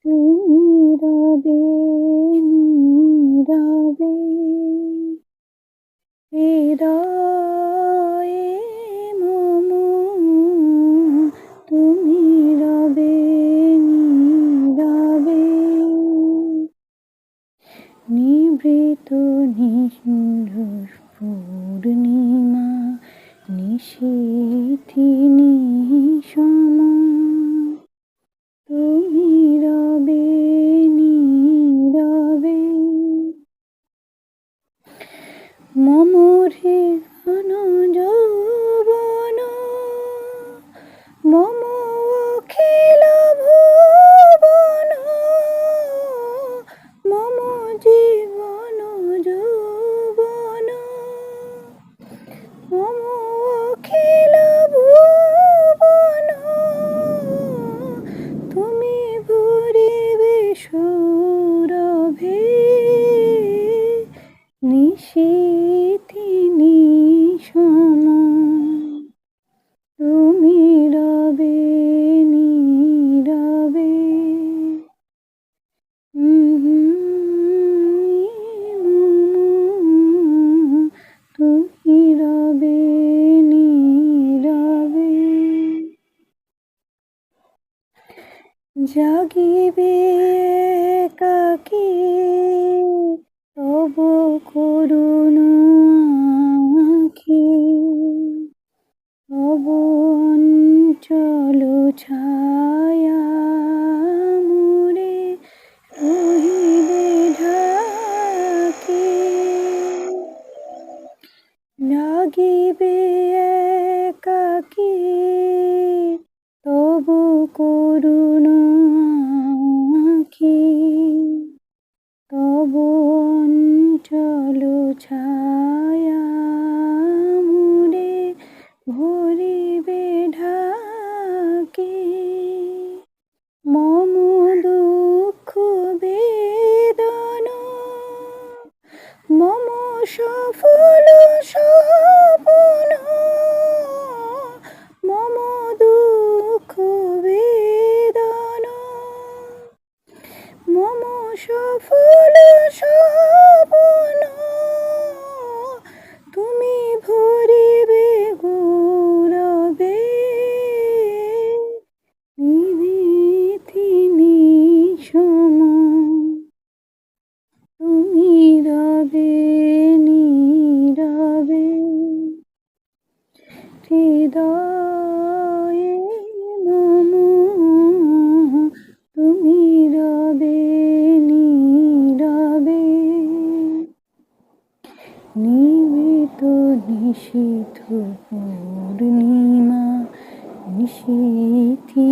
তুমি রবে নীরবে হৃদয়ে মম, তুমি রবে নীরবে নিভৃত নিঃসন্দেহ পূর্ণিমা নিশীথি নিশম, তুমি রবে নীরবে মম হৃদয় যৌবন মম অখিল ভুবন, মম জীবন যৌবন মম অখিল ভুবন, তুমি ভরিবে সৌরভে নিশীথি নিশম, তুমি রবে নীরবে তুমি রবে নীরবে জাগিবে একাকী তব করুণ আঁখি, তব অঞ্চল ছায়া মোরে রহিবে ঢাকি, লাগিবে একাকী তব করুণ আঁখি, তব অঞ্চল ছায়া মোরে ভরিবে ঢাকি, মম দুঃখ বেদনা মম সফল স্বপ্ন, মম দুঃখ বেদনা মম সফল স্বপ্ন, তুমি ভরিবে গৌরবে নিভৃতি নিশম, তুমি রবে নীরবে হৃদয়ে মম, তুমি রবে নীরবে নিভৃত নিশীথ পূর্ণিমা নিশীথি